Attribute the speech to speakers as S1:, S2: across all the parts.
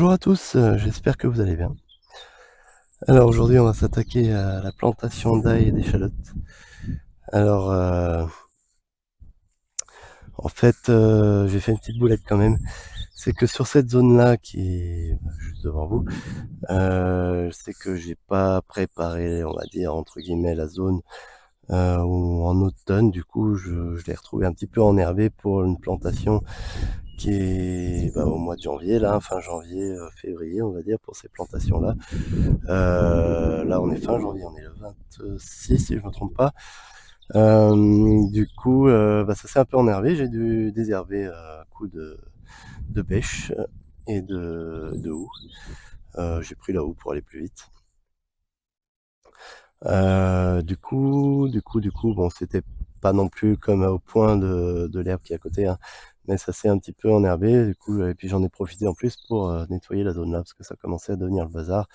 S1: Bonjour à tous, j'espère que vous allez bien. Alors aujourd'hui, on va s'attaquer à la plantation d'ail et d'échalotes. Alors, en fait, j'ai fait une petite boulette quand même. C'est que sur cette zone-là qui est juste devant vous, c'est que j'ai pas préparé, on va dire, entre guillemets, «la zone», où en automne, du coup, je l'ai retrouvée un petit peu enherbée pour une plantation qui est, au mois de janvier là, fin janvier, février, on va dire, pour ces plantations-là. Là, on est fin janvier, on est le 26 si je me trompe pas. Du coup, ça s'est un peu énervé. J'ai dû désherber à coup de bêche et de houe. J'ai pris la houe pour aller plus vite. Du coup, bon, c'était pas non plus comme au point de l'herbe qui est à côté, hein, mais ça s'est un petit peu enherbé, du coup, et puis j'en ai profité en plus pour nettoyer la zone là, parce que ça commençait à devenir le bazar.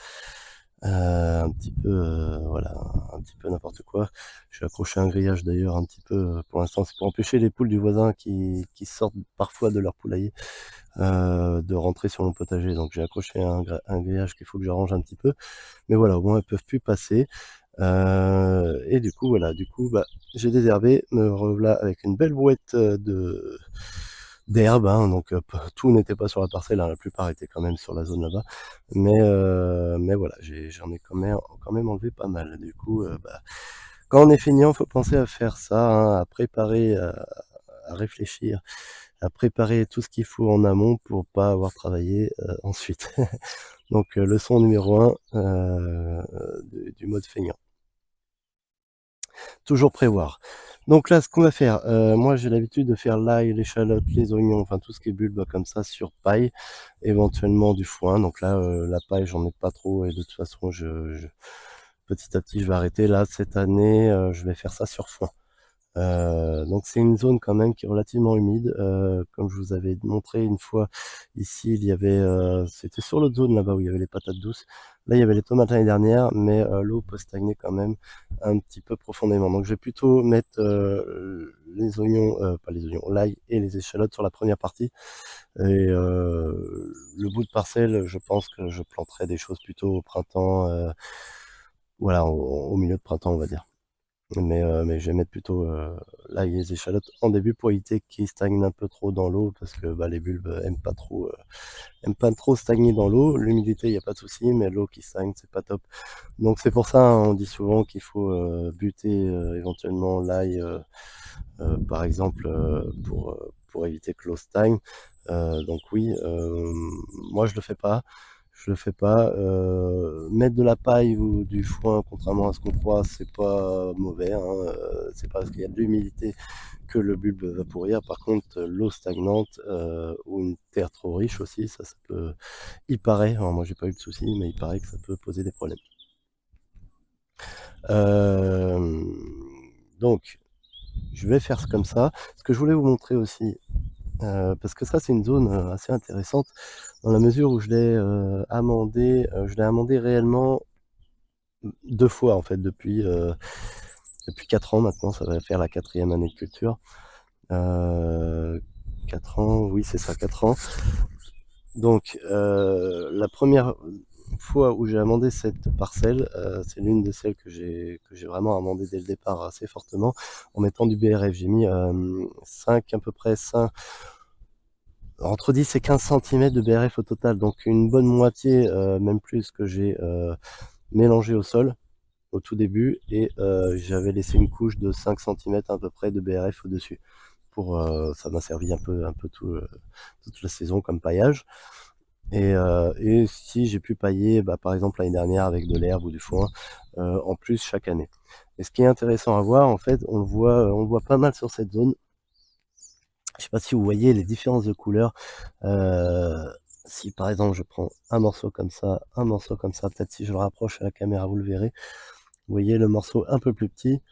S1: Un petit peu, voilà, un petit peu n'importe quoi. J'ai accroché un grillage d'ailleurs un petit peu, pour l'instant, c'est pour empêcher les poules du voisin qui sortent parfois de leur poulailler, de rentrer sur mon potager. Donc j'ai accroché un grillage qu'il faut que j'arrange un petit peu. Mais voilà, au moins elles peuvent plus passer. Et du coup, voilà, j'ai désherbé, me revoilà avec une belle brouette d'herbe, hein, donc tout n'était pas sur la parcelle, hein, la plupart étaient quand même sur la zone là-bas. Mais voilà, j'en ai quand même enlevé pas mal. Du coup, quand on est feignant, faut penser à faire ça, hein, à préparer, à réfléchir, à préparer tout ce qu'il faut en amont pour pas avoir travaillé ensuite. Donc leçon numéro 1 du mode feignant. Toujours prévoir. Donc là, ce qu'on va faire, moi j'ai l'habitude de faire l'ail, l'échalote, les oignons, enfin tout ce qui est bulbe comme ça sur paille, éventuellement du foin. Donc là, la paille, j'en ai pas trop et de toute façon, petit à petit, je vais arrêter. Là, cette année, je vais faire ça sur foin. Donc c'est une zone quand même qui est relativement humide. Comme je vous avais montré une fois, ici il y avait, c'était sur l'autre zone là-bas où il y avait les patates douces. Là il y avait les tomates l'année dernière, mais l'eau peut stagner quand même un petit peu profondément. Donc je vais plutôt mettre les oignons, pas les oignons, l'ail et les échalotes sur la première partie. Et le bout de parcelle, je pense que je planterai des choses plutôt au printemps, voilà, au milieu de printemps on va dire. Mais je vais mettre plutôt, là les échalotes en début pour éviter qu'ils stagnent un peu trop dans l'eau parce que, les bulbes aiment pas trop stagner dans l'eau. L'humidité, il y a pas de souci, mais l'eau qui stagne, c'est pas top. Donc c'est pour ça, hein, on dit souvent qu'il faut, buter, éventuellement l'ail, par exemple, pour éviter que l'eau stagne. Donc oui, moi je le fais pas. Je le fais pas. Mettre de la paille ou du foin, contrairement à ce qu'on croit, c'est pas mauvais, hein, c'est pas parce qu'il y a de l'humidité que le bulbe va pourrir. Par contre, l'eau stagnante, ou une terre trop riche aussi, ça peut, il paraît, alors moi j'ai pas eu de soucis, mais il paraît que ça peut poser des problèmes. Hem, donc je vais faire comme ça. Ce que je voulais vous montrer aussi, parce que ça c'est une zone, assez intéressante dans la mesure où je l'ai amendé réellement 2 fois en fait depuis 4 ans maintenant, ça va faire la quatrième année de culture. Heu, 4 ans, oui c'est ça, 4 ans. Donc la première fois où j'ai amendé cette parcelle, c'est l'une de celles que j'ai vraiment amendé dès le départ assez fortement en mettant du BRF. J'ai mis, 5 à peu près 5 entre 10 et 15 centimètres de BRF au total, donc une bonne moitié, même plus que j'ai, mélangé au sol. Au tout début et j'avais laissé une couche de 5 centimètres à peu près de BRF au-dessus pour, ça m'a servi un peu toute la saison comme paillage et si j'ai pu pailler, par exemple l'année dernière avec de l'herbe ou du foin, en plus chaque année. Et ce qui est intéressant à voir en fait, on le voit pas mal sur cette zone. Je sais pas si vous voyez les différences de couleurs, heu, si par exemple je prends un morceau comme ça, un morceau comme ça, peut-être si je le rapproche à la caméra vous le verrez. Vous voyez le morceau un peu plus petit,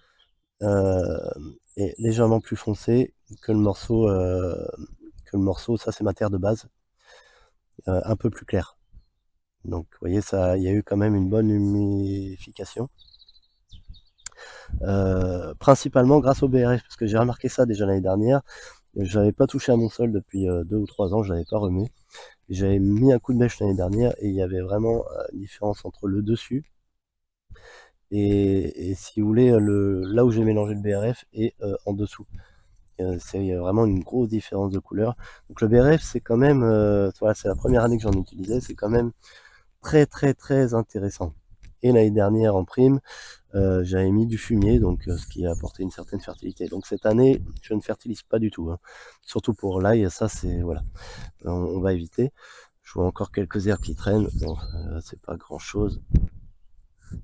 S1: est légèrement plus foncé que le morceau, ça c'est ma terre de base, un peu plus clair. Donc vous voyez, ça il y a eu quand même une bonne humidification, principalement grâce au BRF parce que j'ai remarqué ça déjà l'année dernière. J'avais pas touché à mon sol depuis, 2 ou 3 ans, je l'avais pas remué J'avais mis un coup de bêche l'année dernière et il y avait vraiment une différence entre le dessus et si vous voulez, là où j'ai mélangé le BRF et en dessous. C'est vraiment une grosse différence de couleur. Donc le BRF, c'est quand même, voilà, c'est la première année que j'en utilisais, c'est quand même très très très intéressant. Et l'année dernière en prime, j'avais mis du fumier, donc ce qui a apporté une certaine fertilité. Donc cette année, je ne fertilise pas du tout, hein. Surtout pour l'ail, ça c'est voilà, on va éviter. Je vois encore quelques herbes qui traînent, bon, c'est pas grand chose.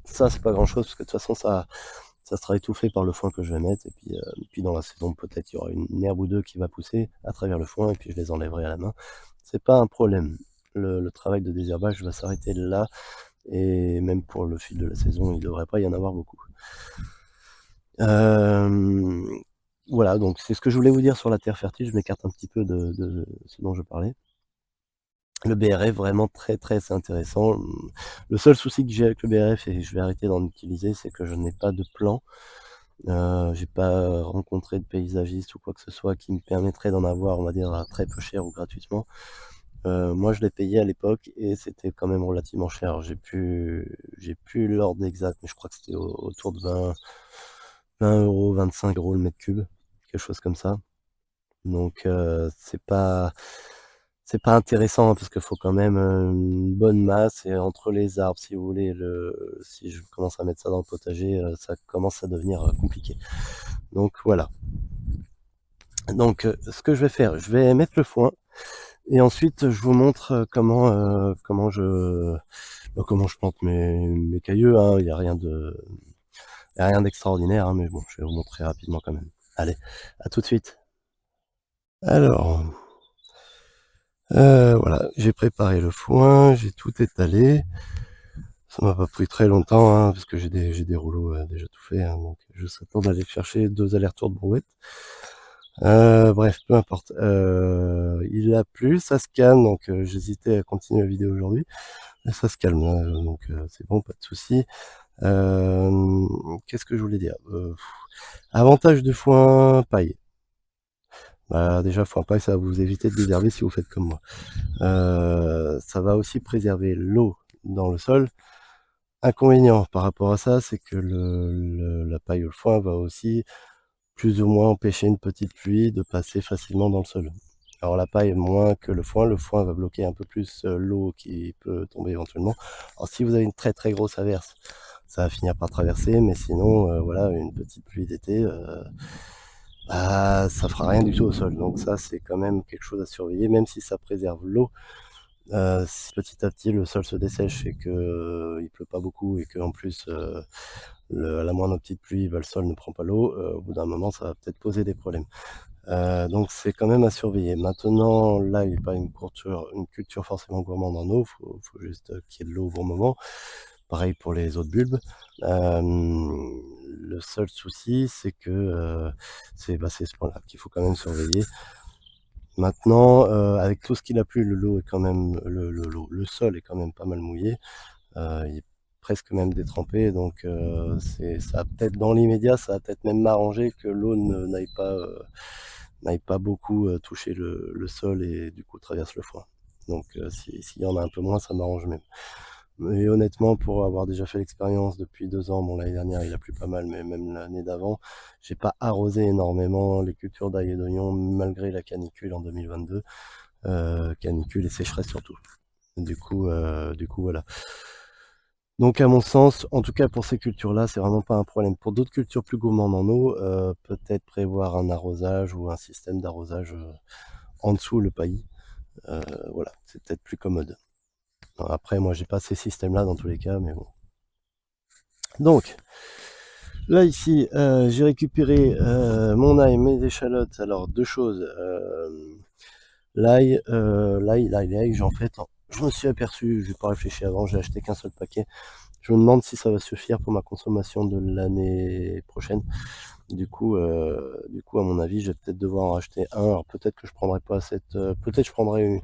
S1: Ça c'est pas grand chose parce que de toute façon ça sera étouffé par le foin que je vais mettre et puis dans la saison peut-être il y aura une herbe ou deux qui va pousser à travers le foin et puis je les enlèverai à la main. C'est pas un problème. Le travail de désherbage va s'arrêter là et même pour le fil de la saison, il ne devrait pas y en avoir beaucoup. Voilà, donc c'est ce que je voulais vous dire sur la terre fertile. Je m'écarte un petit peu de ce dont je parlais. Le BRF, vraiment très très intéressant. Le seul souci que j'ai avec le BRF, et je vais arrêter d'en utiliser, c'est que je n'ai pas de plan. J'ai pas rencontré de paysagiste ou quoi que ce soit qui me permettrait d'en avoir, on va dire, à très peu cher ou gratuitement. Moi, je l'ai payé à l'époque et c'était quand même relativement cher. J'ai plus l'ordre exact, mais je crois que c'était autour de 20 €, 25 € le mètre cube, quelque chose comme ça. Donc c'est pas intéressant, hein, parce qu'il faut quand même, une bonne masse et entre les arbres, si vous voulez, si je commence à mettre ça dans le potager, ça commence à devenir, compliqué. Donc voilà. Donc ce que je vais faire, je vais mettre le foin et ensuite je vous montre, comment je plante mes cailleux, hein. Il y a rien d'extraordinaire, hein, mais bon, je vais vous montrer rapidement quand même. Allez, à tout de suite. Alors, voilà, j'ai préparé le foin, j'ai tout étalé. Ça m'a pas pris très longtemps, hein, parce que j'ai des rouleaux, déjà tout faits, hein, donc juste le temps d'aller chercher 2 allers-retours de brouette. Bref, peu importe. Il a plu, ça se calme, donc j'hésitais à continuer la vidéo aujourd'hui, mais ça se calme, là, donc c'est bon, pas de souci. Qu'est-ce que je voulais dire? Avantage du foin paille. Bah, déjà, foin paille, ça va vous éviter de désherber si vous faites comme moi. Ça va aussi préserver l'eau dans le sol. Inconvénient par rapport à ça, c'est que la paille ou le foin va aussi plus ou moins empêcher une petite pluie de passer facilement dans le sol. Alors la paille moins que le foin va bloquer un peu plus l'eau qui peut tomber éventuellement. Alors si vous avez une très très grosse averse, ça va finir par traverser, mais sinon voilà, une petite pluie d'été, bah, ça fera rien du tout au sol. Donc ça c'est quand même quelque chose à surveiller, même si ça préserve l'eau. Si petit à petit le sol se dessèche et que il pleut pas beaucoup et qu'en plus à la moindre petite pluie, bah, le sol ne prend pas l'eau, au bout d'un moment ça va peut-être poser des problèmes. Donc c'est quand même à surveiller. Maintenant, là, il n'est pas une culture forcément gourmande en eau, faut juste, qu'il y ait de l'eau au bon moment. Pareil pour les autres bulbes. Le seul souci, c'est que, c'est ce point-là qu'il faut quand même surveiller. Maintenant, avec tout ce qu'il a plu, l'eau est quand même le sol est quand même pas mal mouillé, il est presque même détrempé donc ça va peut-être dans l'immédiat, ça va peut-être même m'arranger que l'eau n'aille pas beaucoup, toucher le sol et du coup traverse le foin. Donc s'il y en a un peu moins, ça m'arrange même. Mais honnêtement, pour avoir déjà fait l'expérience depuis 2 ans, bon l'année dernière il a plu pas mal, mais même l'année d'avant, j'ai pas arrosé énormément les cultures d'ail et d'oignon malgré la canicule en 2022, canicule et sécheresse surtout. Du coup voilà. Donc à mon sens, en tout cas pour ces cultures-là, c'est vraiment pas un problème. Pour d'autres cultures plus gourmandes en eau, peut-être prévoir un arrosage ou un système d'arrosage, en dessous le paillis, heu, voilà, c'est peut-être plus commode. Après moi j'ai pas ces systèmes-là dans tous les cas, mais bon. Donc, là ici, j'ai récupéré, mon ail, mes échalotes. Alors 2 choses, l'ail, j'en fais je me suis aperçu, j'ai pas réfléchi avant, j'ai acheté qu'un seul paquet. Je me demande si ça va suffire pour ma consommation de l'année prochaine. Du coup, à mon avis, je vais peut-être devoir en racheter un. Alors peut-être que je prendrai pas peut-être je prendrai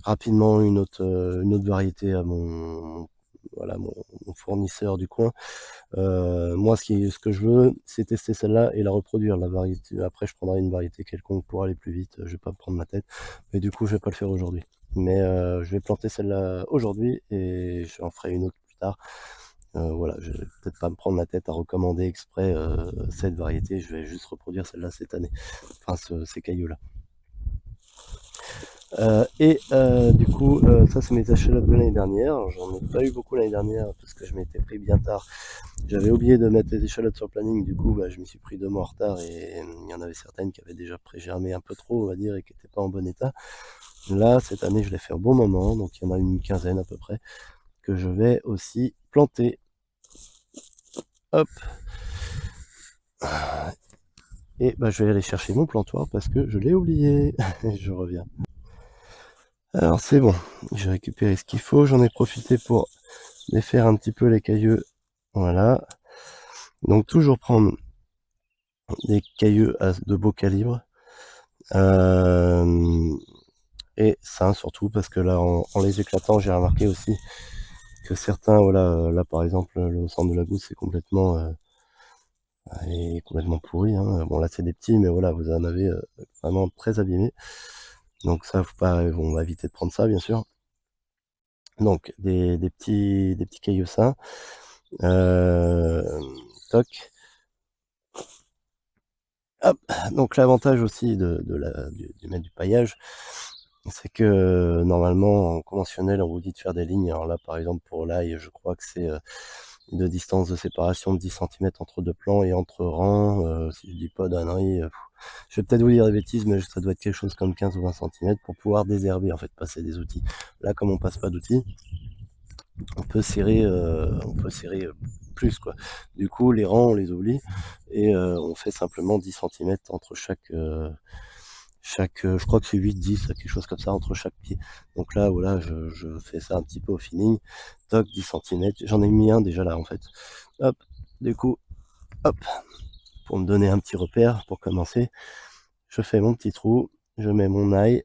S1: rapidement une autre variété à voilà, mon fournisseur du coin. Moi, ce que je veux, c'est tester celle-là et la reproduire, la variété. Après, je prendrai une variété quelconque pour aller plus vite. Je vais pas me prendre ma tête, mais du coup, je vais pas le faire aujourd'hui. mais je vais planter celle-là aujourd'hui et j'en ferai une autre plus tard. Voilà, je vais peut-être pas me prendre la tête à recommander exprès, cette variété, je vais juste reproduire celle-là cette année, enfin ces cailloux-là. Du coup, ça c'est mes échalotes de l'année dernière. J'en ai pas eu beaucoup l'année dernière parce que je m'étais pris bien tard. J'avais oublié de mettre les échalotes sur le planning, du coup je m'y suis pris 2 mois en retard et il y en avait certaines qui avaient déjà pré-germé un peu trop, on va dire, et qui n'étaient pas en bon état. Là, cette année, je l'ai fait au bon moment, donc il y en a une quinzaine à peu près, que je vais aussi planter. Hop. Et je vais aller chercher mon plantoir parce que je l'ai oublié. Je reviens. Alors c'est bon, j'ai récupéré ce qu'il faut, j'en ai profité pour défaire un petit peu les cailleux. Voilà. Donc toujours prendre des cailleux de beau calibre. Et ça surtout parce que là en les éclatant j'ai remarqué aussi que certains, voilà, là par exemple le centre de la gousse est complètement pourri, hein. Bon là c'est des petits mais voilà, vous en avez vraiment très abîmés. Donc ça faut pas, on va éviter de prendre ça bien sûr. Donc des petits cailloux sains. Toc. Hop. Donc l'avantage aussi du mettre du paillage, c'est que normalement en conventionnel on vous dit de faire des lignes. Alors là par exemple pour l'ail je crois que c'est de distance de séparation de 10 cm entre 2 plants et entre rangs, si je dis pas d'ânerie, je vais peut-être vous dire des bêtises mais ça doit être quelque chose comme 15 ou 20 cm pour pouvoir désherber, en fait, passer des outils. Là comme on passe pas d'outils, on peut serrer plus quoi. Du coup les rangs on les oublie et on fait simplement 10 cm entre chaque, je crois que c'est 8-10, quelque chose comme ça entre chaque pied. Donc là voilà, je fais ça un petit peu au feeling. Toc, 10 cm. J'en ai mis un déjà là en fait. Hop, du coup, hop, pour me donner un petit repère pour commencer, je fais mon petit trou, je mets mon ail.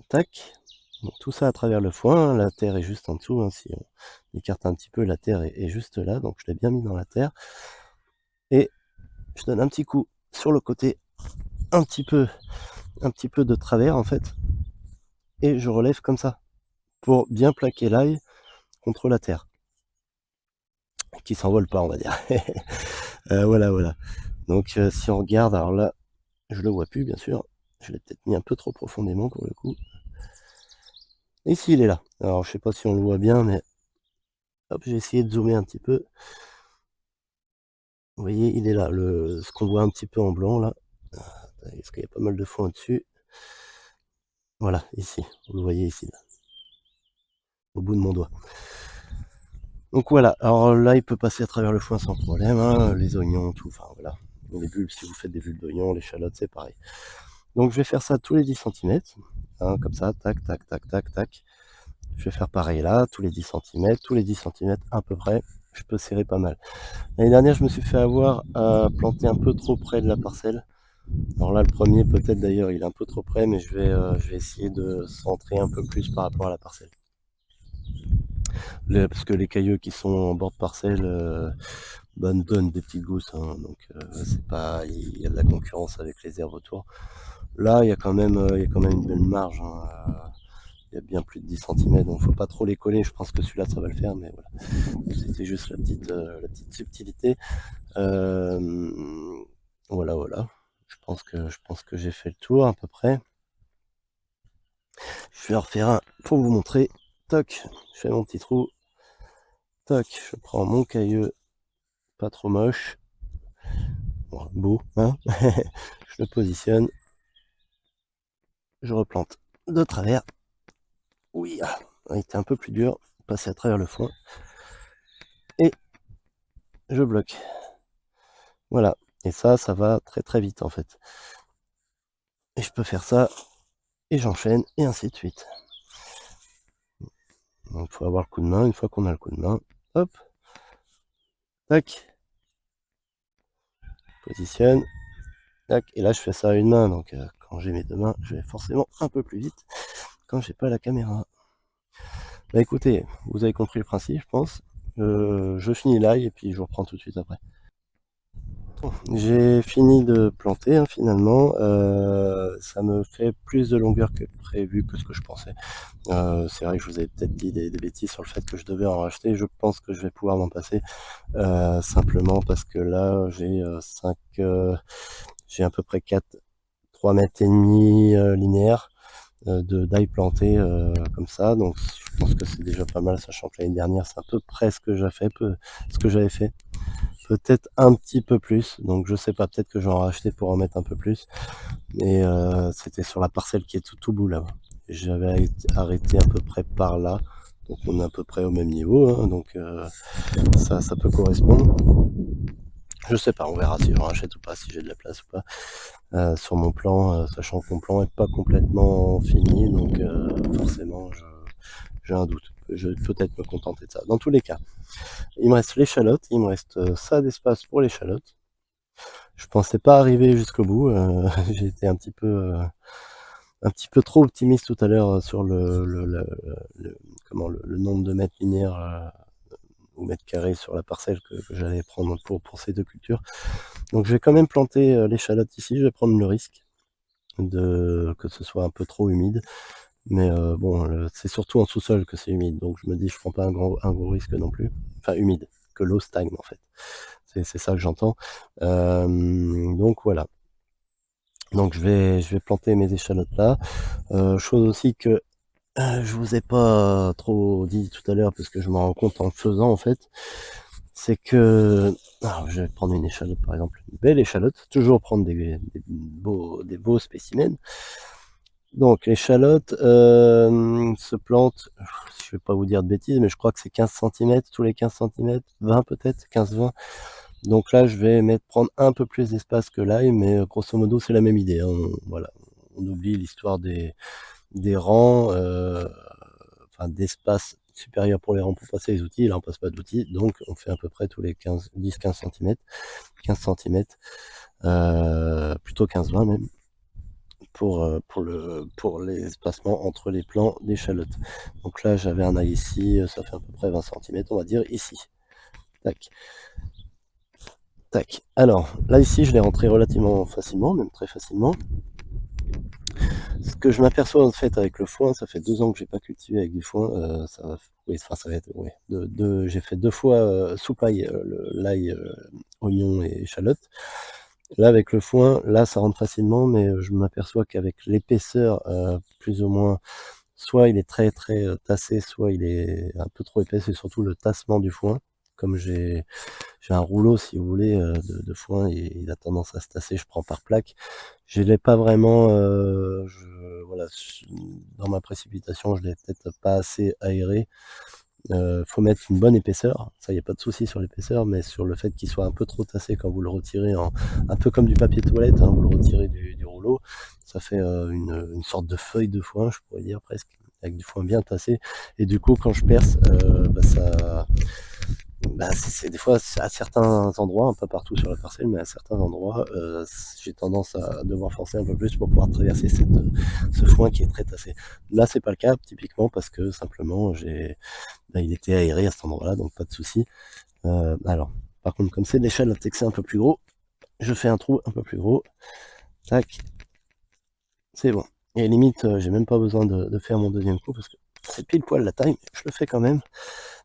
S1: Tac. Donc tout ça à travers le foin, hein. La terre est juste en dessous, hein, si on écarte un petit peu, la terre est juste là, donc je l'ai bien mis dans la terre. Et je donne un petit coup sur le côté, un petit peu de travers en fait, et je relève comme ça, pour bien plaquer l'ail contre la terre, qui s'envole pas on va dire. Voilà, voilà. Donc si on regarde, alors là, je le vois plus bien sûr, je l'ai peut-être mis un peu trop profondément pour le coup. Ici il est là, alors je sais pas si on le voit bien, mais hop, j'ai essayé de zoomer un petit peu. Vous voyez, il est là, ce qu'on voit un petit peu en blanc là, parce qu'il y a pas mal de foin au-dessus. Voilà, ici, vous le voyez ici, là, au bout de mon doigt. Donc voilà, alors là il peut passer à travers le foin sans problème, hein, les oignons, tout, enfin voilà. Les bulbes, si vous faites des bulbes d'oignons, l'échalote, c'est pareil. Donc je vais faire ça tous les 10 cm, hein, comme ça, tac, tac, tac, tac, tac. Je vais faire pareil là, tous les 10 cm, tous les 10 cm à peu près, je peux serrer pas mal. L'année dernière, je me suis fait avoir à planter un peu trop près de la parcelle. Alors là, le premier, peut-être d'ailleurs, il est un peu trop près, mais je vais essayer de centrer un peu plus par rapport à la parcelle. Parce que les cailleux qui sont en bord de parcelle nous donnent des petites gousses, hein, donc c'est pas, il y a de la concurrence avec les herbes autour. Là, il y a quand même une belle marge, hein, il y a bien plus de 10 cm, donc faut pas trop les coller. Je pense que celui-là, ça va le faire, mais voilà. C'était juste la petite subtilité. Voilà, voilà. Je pense que j'ai fait le tour à peu près. Je vais en refaire un pour vous montrer. Toc, je fais mon petit trou. Toc, je prends mon cailleux, pas trop moche. Bon, beau, hein. Je le positionne. Je replante de travers. Oui, il était un peu plus dur. Passer à travers le foin. Et je bloque. Voilà. Et ça va très très vite en fait. Et je peux faire ça. Et j'enchaîne. Et ainsi de suite. Donc il faut avoir le coup de main. Une fois qu'on a le coup de main, hop. Tac. Positionne. Tac. Et là je fais ça à une main. Donc quand j'ai mes deux mains, je vais forcément un peu plus vite quand j'ai pas la caméra. Bah écoutez, vous avez compris le principe, je pense. Je finis l'ail et puis je vous reprends tout de suite après. J'ai fini de planter, hein, finalement, ça me fait plus de longueur que prévu, que ce que je pensais. C'est vrai que je vous avais peut-être dit des bêtises sur le fait que je devais en racheter. Je pense que je vais pouvoir m'en passer, simplement parce que là j'ai à peu près 3 mètres et demi linéaires de d'ail planté comme ça, donc je pense que c'est déjà pas mal, sachant que l'année dernière c'est à peu près ce que j'avais fait. Peut-être un petit peu plus, donc je sais pas, peut-être que j'en racheter pour en mettre un peu plus. Et c'était sur la parcelle qui est tout au bout là. J'avais arrêté à peu près par là, donc on est à peu près au même niveau, hein, donc ça peut correspondre. Je sais pas, on verra si j'en rachète ou pas, si j'ai de la place ou pas sur mon plan, sachant que mon plan est pas complètement fini, donc forcément j'ai un doute. Je vais peut-être me contenter de ça. Dans tous les cas, il me reste l'échalote, il me reste ça d'espace pour l'échalote. Je pensais pas arriver jusqu'au bout, j'ai été un petit peu trop optimiste tout à l'heure sur le nombre de mètres linéaires ou mètres carrés sur la parcelle que j'allais prendre pour ces deux cultures. Donc je vais quand même planter l'échalote ici, je vais prendre le risque que ce soit un peu trop humide. Mais bon, c'est surtout en sous-sol que c'est humide, donc je me dis je prends pas un gros risque non plus. Enfin humide, que l'eau stagne en fait. C'est ça que j'entends. Donc voilà. Donc je vais planter mes échalotes là. Chose aussi que je vous ai pas trop dit tout à l'heure parce que je m'en rends compte en le faisant en fait, c'est que alors je vais prendre une échalote par exemple, une belle échalote, toujours prendre des beaux spécimens. Donc l'échalote se plante, je vais pas vous dire de bêtises, mais je crois que c'est 15 centimètres tous les 15 centimètres, 20 peut-être, 15-20. Donc là je vais prendre un peu plus d'espace que l'ail, mais grosso modo c'est la même idée, hein. Voilà, on oublie l'histoire des rangs, enfin d'espace supérieur pour les rangs pour passer les outils. Là on passe pas d'outils, donc on fait à peu près tous les 10-15 centimètres, 15 centimètres, plutôt 15-20 même, pour les espacements entre les plants d'échalotes. Donc là j'avais un ail ici, ça fait à peu près 20 centimètres, on va dire ici. Tac, tac. Alors là ici je l'ai rentré relativement facilement, même très facilement. Ce que je m'aperçois en fait avec le foin, ça fait 2 ans que j'ai pas cultivé avec du foin, ça va être, ouais, j'ai fait 2 fois sous paille, l'ail, oignon et échalote. Là avec le foin, là ça rentre facilement, mais je m'aperçois qu'avec l'épaisseur, plus ou moins, soit il est très tassé, soit il est un peu trop épais, c'est surtout le tassement du foin. Comme j'ai un rouleau si vous voulez de foin et il a tendance à se tasser, je prends par plaque. Je l'ai pas vraiment, voilà, dans ma précipitation, je l'ai peut-être pas assez aéré. Faut mettre une bonne épaisseur, ça y a pas de souci sur l'épaisseur, mais sur le fait qu'il soit un peu trop tassé quand vous le retirez, un peu comme du papier toilette, hein, vous le retirez du rouleau, ça fait une sorte de feuille de foin, je pourrais dire presque, avec du foin bien tassé. Et du coup quand je perce, c'est des fois à certains endroits, un peu partout sur la parcelle, mais à certains endroits, j'ai tendance à devoir forcer un peu plus pour pouvoir traverser ce foin qui est très tassé. Là c'est pas le cas typiquement parce que simplement il était aéré à cet endroit-là, donc pas de souci. Alors, par contre, comme c'est de l'échalote et que c'est un peu plus gros, je fais un trou un peu plus gros. Tac, c'est bon. Et limite, j'ai même pas besoin de faire mon deuxième coup parce que c'est pile poil la taille, mais je le fais quand même.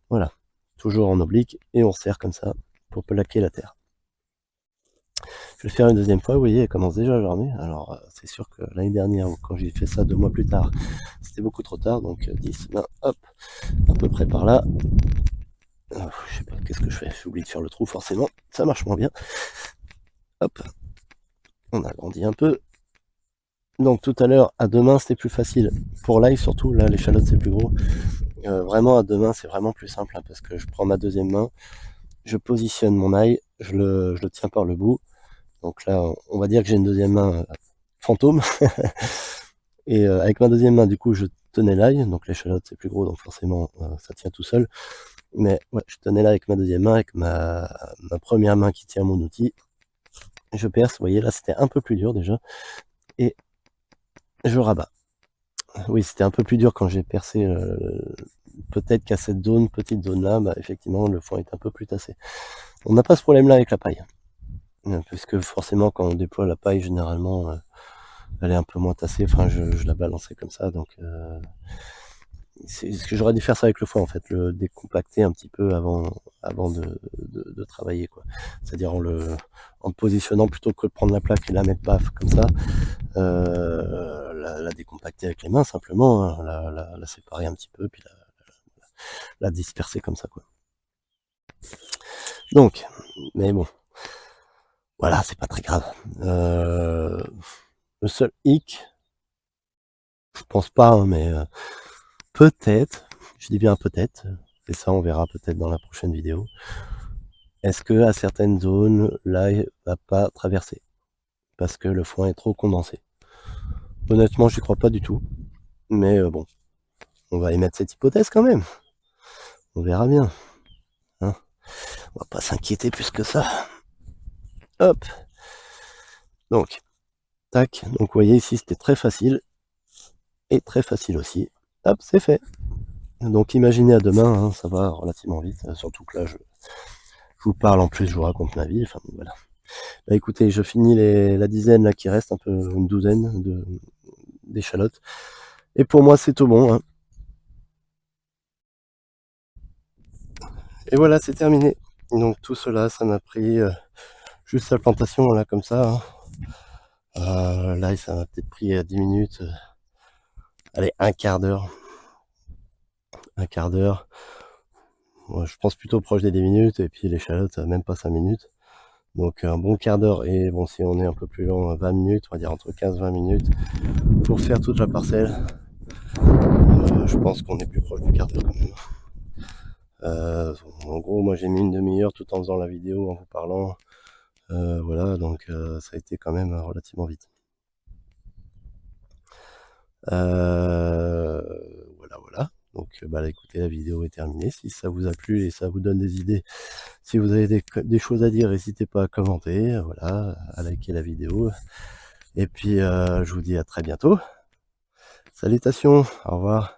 S1: Voilà, toujours en oblique et on serre comme ça pour plaquer la terre. Je vais le faire une deuxième fois, vous voyez, elle commence déjà à germer. Alors, c'est sûr que l'année dernière, quand j'ai fait ça 2 mois plus tard, c'était beaucoup trop tard, donc 10, 20, hop, à peu près par là. Je sais pas, qu'est-ce que je fais? J'ai oublié de faire le trou forcément, ça marche moins bien. Hop, on agrandit un peu. Donc tout à l'heure, à deux mains, c'était plus facile. Pour l'ail surtout, là l'échalote c'est plus gros. Vraiment à deux mains, c'est vraiment plus simple, hein, parce que je prends ma deuxième main, je positionne mon ail, je le tiens par le bout. Donc là, on va dire que j'ai une deuxième main fantôme. Et avec ma deuxième main, du coup, je tenais l'ail. Donc l'échalote c'est plus gros, donc forcément ça tient tout seul. Mais ouais, je tenais là avec ma deuxième main, avec ma première main qui tient mon outil. Je perce, vous voyez là c'était un peu plus dur déjà. Et je rabats. Oui, c'était un peu plus dur quand j'ai percé, peut-être qu'à cette petite zone là, effectivement le foin est un peu plus tassé. On n'a pas ce problème là avec la paille. puisque forcément quand on déploie la paille généralement elle est un peu moins tassée, enfin je la balançais comme ça, donc c'est ce que j'aurais dû faire ça avec le foin en fait, le décompacter un petit peu avant de travailler quoi. C'est-à-dire en le positionnant plutôt que de prendre la plaque et la mettre paf comme ça, la décompacter avec les mains simplement, hein, la séparer un petit peu, puis la disperser comme ça quoi. Donc, mais bon, voilà, c'est pas très grave. Le seul hic, je pense pas, hein, mais peut-être, je dis bien peut-être, et ça on verra peut-être dans la prochaine vidéo, est-ce que à certaines zones, l'ail va pas traverser? Parce que le foin est trop condensé. Honnêtement, j'y crois pas du tout, mais bon, on va émettre cette hypothèse quand même. On verra bien, hein. On va pas s'inquiéter plus que ça. Hop. Donc, tac. Donc, vous voyez ici, c'était très facile. Et très facile aussi. Hop, c'est fait. Donc, imaginez à demain, hein, ça va relativement vite. Surtout que là, je vous parle en plus, je vous raconte ma vie. Enfin, voilà. Bah, écoutez, je finis la dizaine là qui reste, un peu une douzaine d'échalotes. Et pour moi, c'est tout bon, hein. Et voilà, c'est terminé. Donc, tout cela, ça m'a pris juste la plantation, là, comme ça, hein. Là, ça m'a peut-être pris 10 minutes. Allez, un quart d'heure. Un quart d'heure. Ouais, je pense plutôt proche des 10 minutes. Et puis l'échalote, même pas 5 minutes. Donc un bon quart d'heure. Et bon, si on est un peu plus long, 20 minutes, on va dire entre 15-20 minutes pour faire toute la parcelle. Je pense qu'on est plus proche du quart d'heure quand même. En gros, moi j'ai mis une demi-heure tout en faisant la vidéo, en vous parlant. Voilà, donc ça a été quand même relativement vite. Voilà, voilà. Donc bah écoutez, la vidéo est terminée. Si ça vous a plu et ça vous donne des idées, si vous avez des choses à dire, n'hésitez pas à commenter, voilà, à liker la vidéo. Et puis je vous dis à très bientôt. Salutations, au revoir.